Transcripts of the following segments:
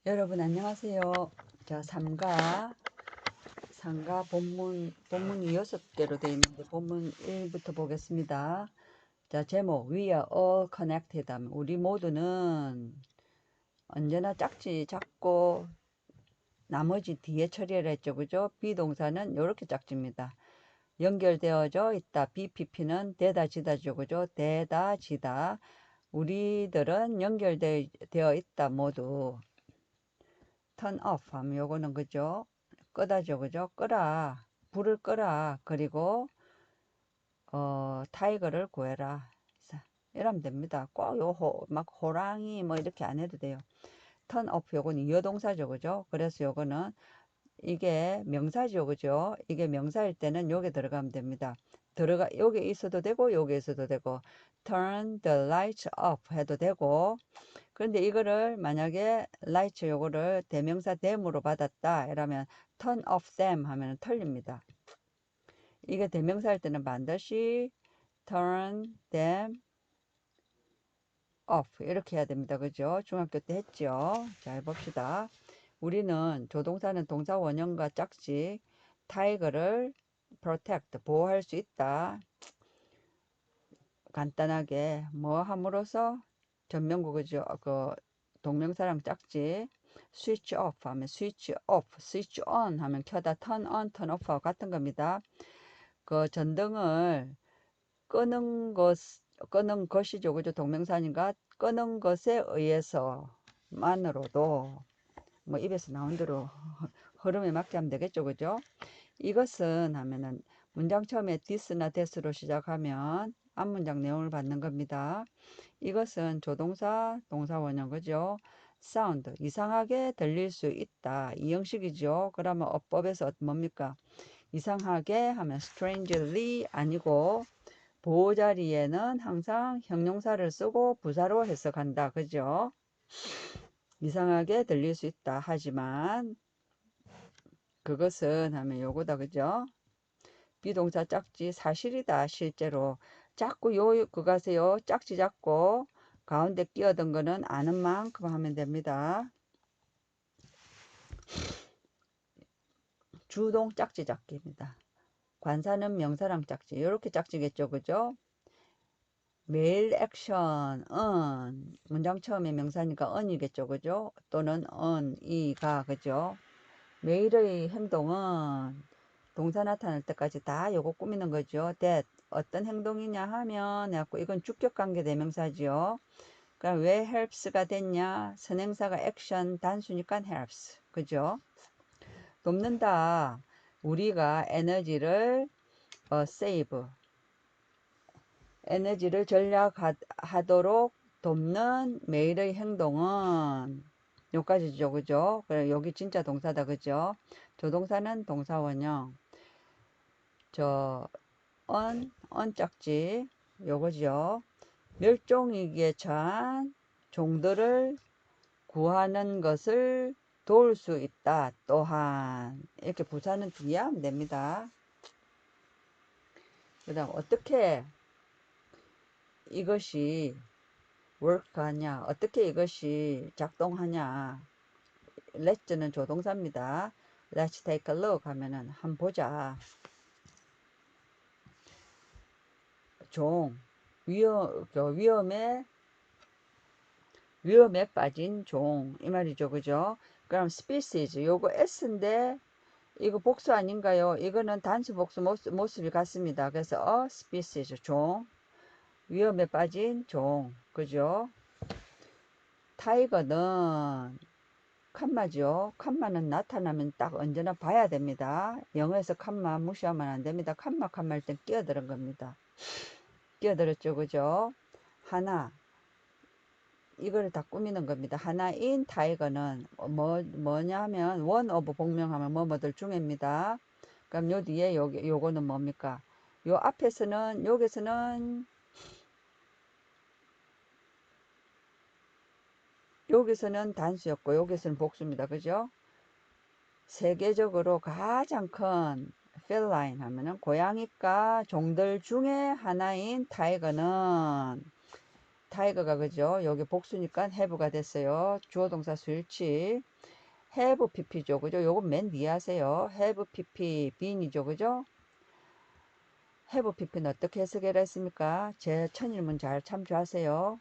여러분 안녕하세요. 자, 상가 본문이 6개로 되어 있는데 본문 1부터 보겠습니다. 자, 제목 We are all connected 하면 우리 모두는 언제나 짝지 작고 나머지 뒤에 처리를 했죠. 그죠? 비동사는 이렇게 짝집니다. 연결되어져 있다. BPP는 되다 지다죠. 그죠? 되다 지다. 우리들은 연결되어 있다. 모두 turn off 하면 요거는 그죠? 끄다죠. 그죠? 끄라. 불을 끄라. 그리고 타이거를 구해라. 이러면 됩니다. 꼭 막 호랑이 뭐 이렇게 안 해도 돼요. turn off 요거는 이어동사죠. 그죠? 그래서 요거는 이게 명사죠. 그죠? 이게 명사일 때는 요게 들어가면 됩니다. 여기 있어도 되고 여기 있어도 되고 turn the lights off 해도 되고, 그런데 이거를 만약에 lights 요거를 대명사 them으로 받았다 이러면 turn off them 하면 틀립니다. 이게 대명사 할 때는 반드시 turn them off 이렇게 해야 됩니다. 그죠? 중학교 때 했죠. 자, 해봅시다. 우리는 조동사는 동사 원형과 짝지 타이거를 protect 보호할 수 있다. 간단하게 뭐 함으로써 전명국이죠. 그 동명사랑 짝지 switch off 하면 switch off, switch on 하면 켜다, turn on, turn off와 같은 겁니다. 그 전등을 끄는 것이죠. 그죠? 동명사니까 끄는 것에 의해서만으로도 뭐 입에서 나온 대로 흐름에 맞게 하면 되겠죠. 그죠? 이것은 하면은 문장 처음에 this나 that으로 시작하면 앞문장 내용을 받는 겁니다. 이것은 조동사, 동사 원형, 그죠? 사운드, 이상하게 들릴 수 있다. 이 형식이죠. 그러면 어법에서 뭡니까? 이상하게 하면 strangely 아니고 보호 자리에는 항상 형용사를 쓰고 부사로 해석한다. 그죠? 이상하게 들릴 수 있다. 하지만 그것은 하면 요거다. 그죠? 비동사 짝지 사실이다. 실제로 자꾸 그가세요. 짝지 잡고 가운데 끼어든 거는 아는 만큼 하면 됩니다. 주동 짝지 잡기입니다. 관사는 명사랑 짝지 이렇게 짝지겠죠. 그죠? 매일 액션은 문장 처음에 명사니까 은이겠죠. 그죠? 또는 이가 그죠? 매일의 행동은 동사 나타날 때까지 다 요거 꾸미는 거죠. that 어떤 행동이냐 하면 해갖고 이건 주격관계 대명사지요. 그럼 왜 helps가 됐냐? 선행사가 action 단수니까 helps. 그죠? 돕는다. 우리가 에너지를 save 에너지를 절약하도록 돕는 매일의 행동은 요까지죠. 그죠? 그래, 여기 진짜 동사다. 그죠? 조동사는 동사 원형. 언짝지 요거죠. 멸종위기에 처한 종들을 구하는 것을 도울 수 있다. 또한 이렇게 부사는 뒤에 하면 됩니다. 그 다음 어떻게 이것이 work하냐, 어떻게 이것이 작동하냐. let's는 조동사입니다. let's take a look 하면은 한번 보자. 종 위험에 빠진 종 이 말이죠. 그죠? 그럼 species 요거 s인데 이거 복수 아닌가요? 이거는 단수 복수 모습이 같습니다. 그래서 species 종 위험에 빠진 종 그죠? 타이거는 칸마죠. 칸마는 나타나면 딱 언제나 봐야 됩니다. 영어에서 칸마 무시하면 안 됩니다. 칸마 할 땐 끼어드는 겁니다. 끼어들었죠. 그죠? 하나 이거를 다 꾸미는 겁니다. 하나인 타이거는 뭐냐면 원 오브 복명하면 뭐뭐들 중에입니다. 그럼 요 뒤에 요거는 뭡니까? 요 앞에서는 여기서는 단수였고 여기서는 복수입니다. 그죠? 세계적으로 가장 큰 feline 하면은 고양이과 종들 중에 하나인 타이거는 타이거가 그죠? 여기 복수니까 have가 됐어요. 주어 동사 수일치. have pp죠. 그죠? 요건 맨 뒤에 하세요. have pp been이죠. 그죠? have pp는 어떻게 해석을 했습니까? 제 천일문 잘 참조하세요.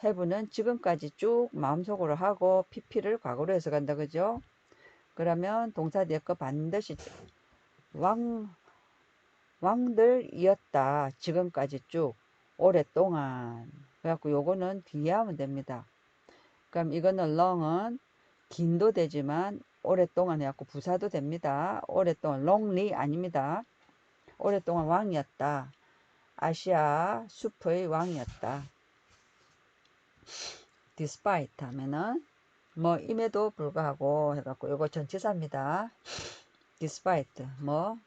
have는 지금까지 쭉 마음속으로 하고 pp를 과거로 해석한다. 그죠? 그러면 동사 뒤에 거 반드시 왕들이었다. 지금까지 쭉 오랫동안. 그래갖고 요거는 뒤에 하면 됩니다. 그럼 이거는 long은 긴도 되지만 오랫동안 해갖고 부사도 됩니다. 오랫동안 longly 아닙니다. 오랫동안 왕이었다. 아시아 숲의 왕이었다. despite 하면은 뭐 임에도 불구하고 해갖고 요거 전치사입니다. despite 뭐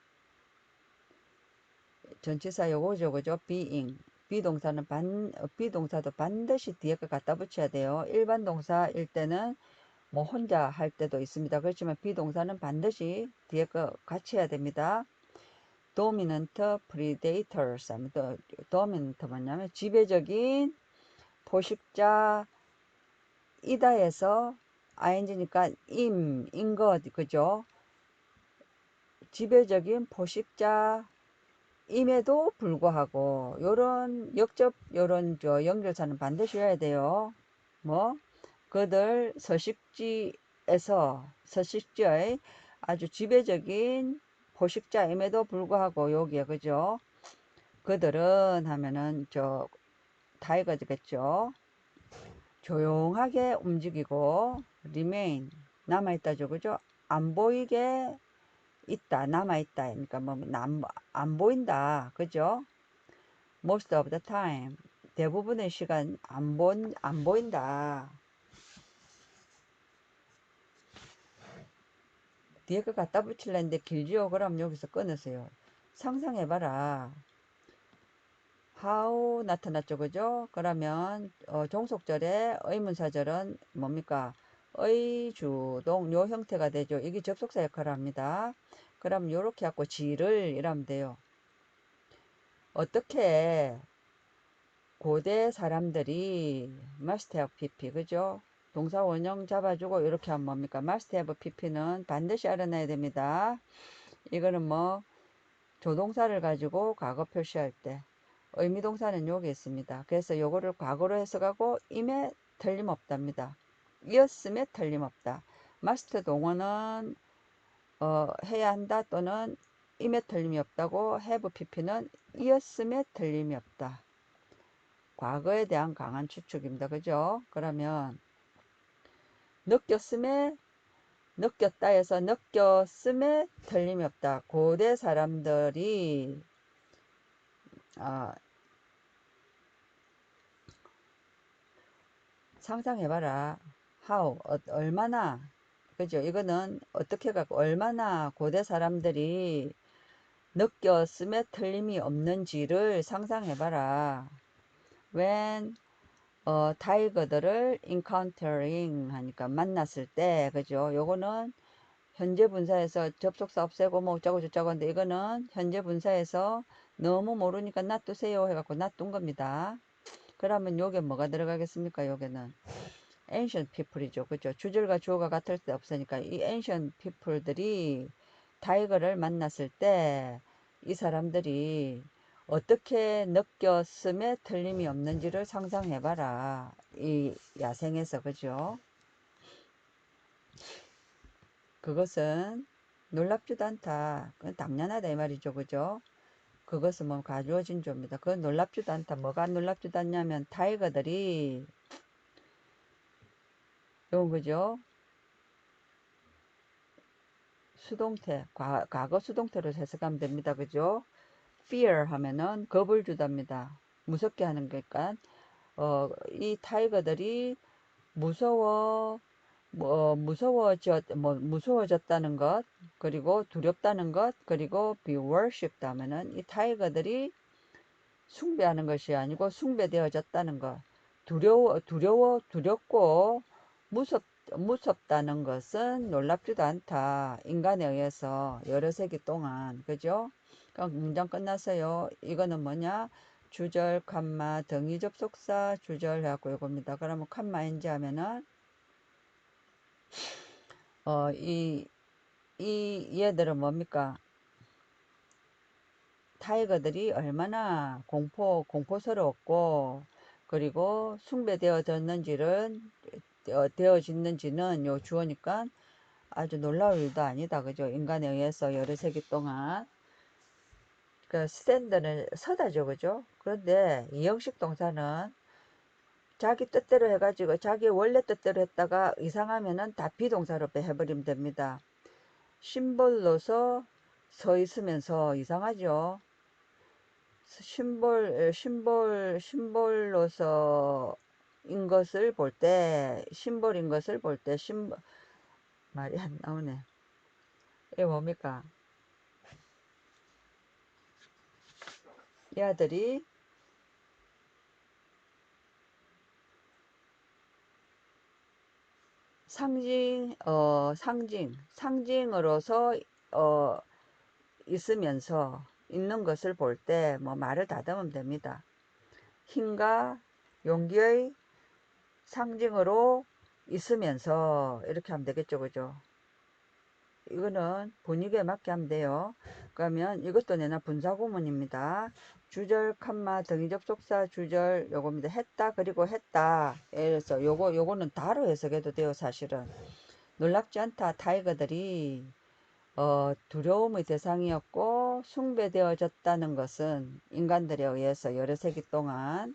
전치사 요거죠. 그죠? being. 비동사도 반드시 뒤에 거 갖다 붙여야 돼요. 일반 동사일 때는 뭐 혼자 할 때도 있습니다. 그렇지만 비동사는 반드시 뒤에 거 같이 해야 됩니다. dominant predators 하면 또 dominant 뭐냐면 지배적인 포식자 이다에서 ing니까 인것 그죠? 지배적인 포식자 임에도 불구하고 요런 요런 연결사는 반드시 해야 돼요. 뭐 그들 서식지의 아주 지배적인 포식자임에도 불구하고 여기에 그죠? 그들은 하면은 타이거즈겠죠. 조용하게 움직이고 remain 남아있다죠. 그죠? 안 보이게 있다, 남아있다. 그러니까 뭐, 안 보인다. 그죠? most of the time. 대부분의 시간 안 보인다. 뒤에 거 갖다 붙일랬는데 길지요? 그럼 여기서 끊으세요. 상상해봐라. how 나타났죠. 그죠? 그러면, 종속절의 의문사절은 뭡니까? 의주동, 요 형태가 되죠. 이게 접속사 역할을 합니다. 그럼 요렇게 하고 지를 이러면 돼요. 어떻게 고대 사람들이 must have pp 그죠? 동사 원형 잡아주고 이렇게 하면 뭡니까? must have pp는 반드시 알아놔야 됩니다. 이거는 뭐 조동사를 가지고 과거 표시할 때 의미동사는 여기 있습니다. 그래서 요거를 과거로 해석하고 임에 틀림없답니다. 이었음에 틀림없다. must 동어는 해야 한다 또는 임에 틀림이 없다고 have pp는 이었음에 틀림이 없다. 과거에 대한 강한 추측입니다. 그죠? 그러면 느꼈다에서 느꼈음에 틀림이 없다. 고대 사람들이 상상해봐라. how 얼마나 그죠? 이거는 어떻게 갖고 얼마나 고대 사람들이 느꼈음에 틀림이 없는지를 상상해봐라. when 타이거들을 encountering 하니까 만났을 때 그죠? 요거는 현재 분사에서 접속사 없애고 뭐 어쩌고 저쩌고 하는데 이거는 현재 분사에서 너무 모르니까 놔두세요 해갖고 놔둔 겁니다. 그러면 요게 뭐가 들어가겠습니까? 요게는 ancient people이죠. 그죠? 주절과 주어가 같을 때 없으니까 이 ancient people들이 타이거를 만났을 때 이 사람들이 어떻게 느꼈음에 틀림이 없는지를 상상해봐라. 이 야생에서 그죠? 그것은 놀랍지도 않다. 그건 당연하다 이 말이죠. 그죠? 그것은 뭐 가주어진 조입니다. 그건 놀랍지도 않다. 뭐가 놀랍지도 않냐면 타이거들이 이건 그죠? 수동태, 과거 수동태로 해석하면 됩니다. 그죠? fear 하면은 겁을 주답니다. 무섭게 하는 거니까 이 타이거들이 무서워졌다는 것, 그리고 두렵다는 것, 그리고 be worshipped 하면은 이 타이거들이 숭배하는 것이 아니고 숭배되어졌다는 것. 두렵고 무섭다는 것은 놀랍지도 않다. 인간에 의해서 여러 세기 동안. 그죠? 그럼 문장 끝났어요. 이거는 뭐냐? 주절, 칸마, 등위 접속사, 주절 해갖고 이겁니다. 그러면 칸마 NG 하면은, 얘들은 뭡니까? 타이거들이 얼마나 공포스러웠고, 그리고 되어졌는지는 요 주어니까 아주 놀라울 일도 아니다. 그죠? 인간에 의해서 여러 세기 동안. 그 스탠드는 서다죠. 그죠? 그런데 이형식 동사는 자기 뜻대로 해가지고 자기 원래 뜻대로 했다가 이상하면은 다 비동사로 해버리면 됩니다. 심볼로서 서 있으면서 이상하죠. 심볼로서 인 것을 볼 때, 심볼인 것을 볼 때, 말이 안 나오네. 이게 뭡니까? 이 아들이 상징으로서, 어, 있는 것을 볼 때, 뭐, 말을 다듬으면 됩니다. 힘과 용기의 상징으로 있으면서, 이렇게 하면 되겠죠. 그죠? 이거는 분위기에 맞게 하면 돼요. 그러면 이것도 내나 분사구문입니다. 주절, 칸마, 등위 접속사, 주절, 요겁니다. 했다, 그리고 했다. 그래서 요거는 다로 해석해도 돼요, 사실은. 놀랍지 않다. 타이거들이, 두려움의 대상이었고, 숭배되어졌다는 것은 인간들에 의해서 여러 세기 동안.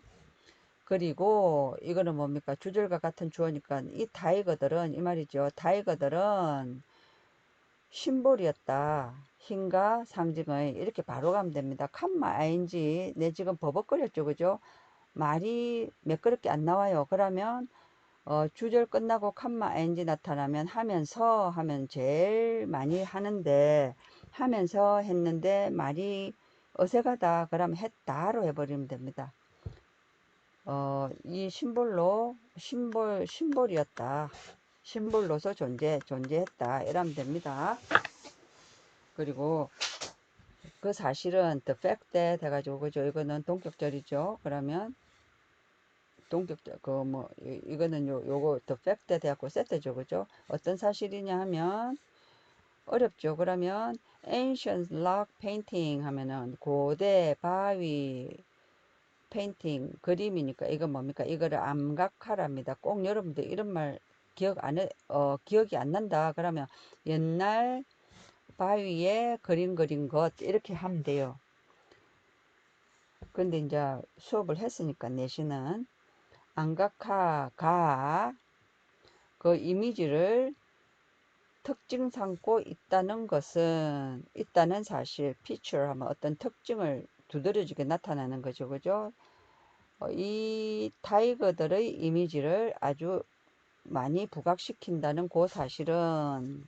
그리고 이거는 뭡니까? 주절과 같은 주어니까 이 타이거들은, 이 말이죠. 타이거들은 심볼이었다. 힘과 상징의 이렇게 바로 가면 됩니다. 칸마 ing 내 지금 버벅거렸죠. 그죠? 말이 매끄럽게 안 나와요. 그러면 주절 끝나고 칸마 ing 나타나면 하면서 하면 제일 많이 하는데 하면서 했는데 말이 어색하다. 그러면 했다로 해버리면 됩니다. 이 심볼이었다. 심볼로서 존재했다. 이러면 됩니다. 그리고 그 사실은 the fact that 해가지고 그죠? 이거는 동격절이죠. 그러면 동격절 이거는 요거 the fact that 해갖고 세트죠. 그죠? 어떤 사실이냐 하면 어렵죠. 그러면 ancient rock painting 하면은 고대 바위 페인팅 그림이니까 이건 뭡니까? 이거를 암각화랍니다. 꼭 여러분들 이런 말 기억이 안 난다. 그러면 옛날 바위에 그림 그린 것 이렇게 하면 돼요. 근데 이제 수업을 했으니까 내신은 암각화가 그 이미지를 특징 삼고 있다는 사실, 피처 하면 어떤 특징을 두드러지게 나타나는 거죠. 그죠? 이 타이거들의 이미지를 아주 많이 부각시킨다는 그 사실은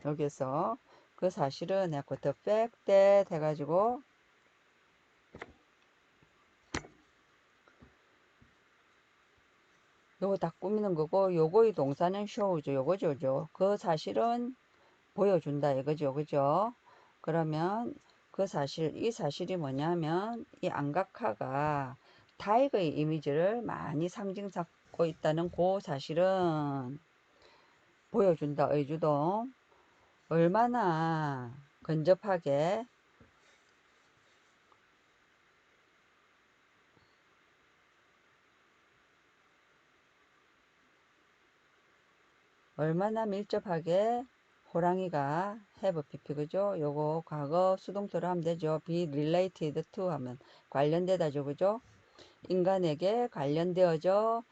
여기서 그 사실은 해갖고 the fact that 해가지고 요거 다 꾸미는 거고 요거의 동사는 show죠. 요거죠. 그 사실은 보여준다 이거죠. 그죠? 그러면 이 사실이 뭐냐면 이 안각화가 타이거의 이미지를 많이 상징 삼고 있다는 그 사실은 보여준다. 의주동 얼마나 근접하게 얼마나 밀접하게 호랑이가 have pp 그죠? 요거 과거 수동태로 하면 되죠. be related to 하면 관련되다죠. 그죠? 인간에게 관련되어져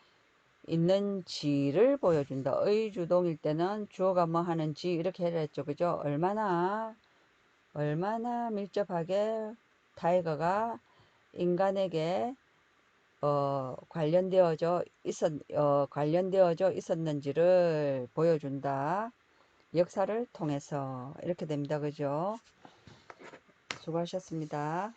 있는지를 보여준다. 의주동일 때는 주어가 뭐 하는지 이렇게 해야 했죠. 그죠? 얼마나 밀접하게 타이거가 인간에게 관련되어져 있었는지를 보여준다. 역사를 통해서 이렇게 됩니다. 그죠? 수고하셨습니다.